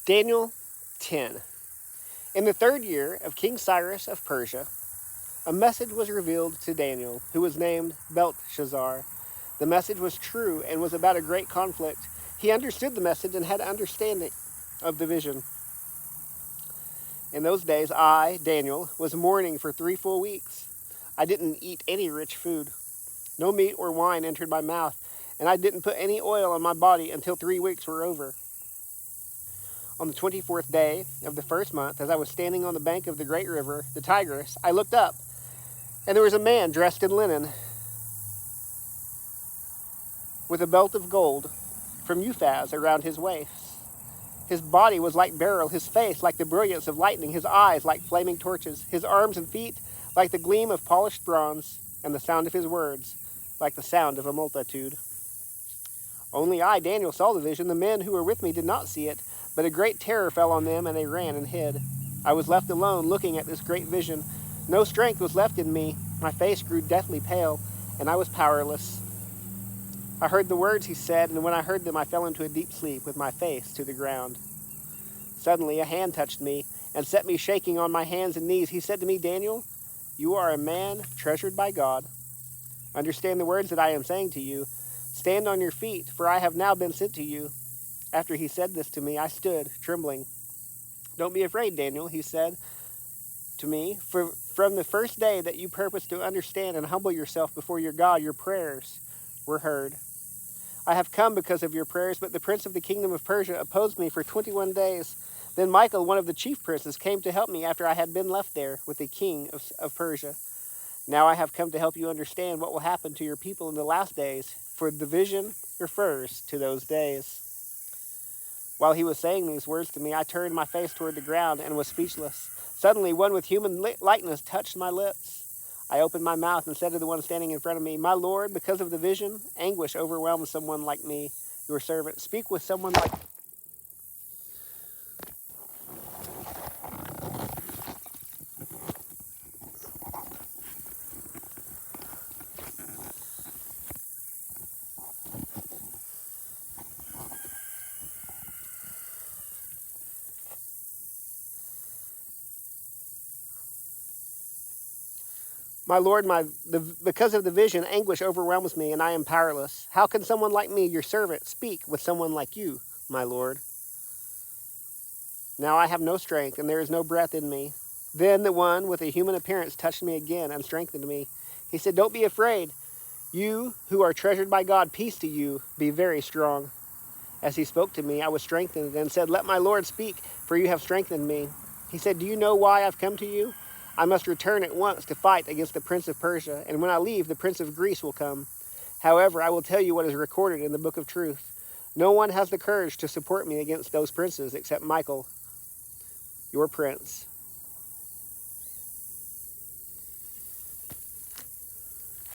Daniel 10. In the 3rd year of King Cyrus of Persia, a message was revealed to Daniel, who was named Belteshazzar. The message was true and was about a great conflict. He understood the message and had understanding of the vision. In those days, I, Daniel, was mourning for 3 full weeks. I didn't eat any rich food. No meat or wine entered my mouth, and I didn't put any oil on my body until 3 weeks were over. On the 24th day of the 1st month, as I was standing on the bank of the great river, the Tigris, I looked up, and there was a man dressed in linen, with a belt of gold from Uphaz around his waist. His body was like beryl, his face like the brilliance of lightning, his eyes like flaming torches, his arms and feet like the gleam of polished bronze, and the sound of his words like the sound of a multitude. Only I, Daniel, saw the vision. The men who were with me did not see it, but a great terror fell on them, and they ran and hid. I was left alone, looking at this great vision. No strength was left in me. My face grew deathly pale, and I was powerless. I heard the words he said, and when I heard them, I fell into a deep sleep with my face to the ground. Suddenly, a hand touched me and set me shaking on my hands and knees. He said to me, Daniel, you are a man treasured by God. Understand the words that I am saying to you. Stand on your feet, for I have now been sent to you. After he said this to me, I stood, trembling. Don't be afraid, Daniel, he said to me, for from the first day that you purposed to understand and humble yourself before your God, your prayers were heard. I have come because of your prayers, but the prince of the kingdom of Persia opposed me for 21 days. Then Michael, one of the chief princes, came to help me after I had been left there with the king of Persia. Now I have come to help you understand what will happen to your people in the last days, for the vision refers to those days. While he was saying these words to me, I turned my face toward the ground and was speechless. Suddenly, one with human likeness touched my lips. I opened my mouth and said to the one standing in front of me, My Lord, because of the vision, anguish overwhelms someone like me, your servant. Speak with someone like My Lord, because of the vision, anguish overwhelms me, and I am powerless. How can someone like me, your servant, speak with someone like you, my Lord? Now I have no strength, and there is no breath in me. Then the one with a human appearance touched me again and strengthened me. He said, Don't be afraid. You who are treasured by God, peace to you. Be very strong. As he spoke to me, I was strengthened and said, Let my Lord speak, for you have strengthened me. He said, Do you know why I've come to you? I must return at once to fight against the prince of Persia, and when I leave, the prince of Greece will come. However, I will tell you what is recorded in the book of truth. No one has the courage to support me against those princes except Michael, your prince.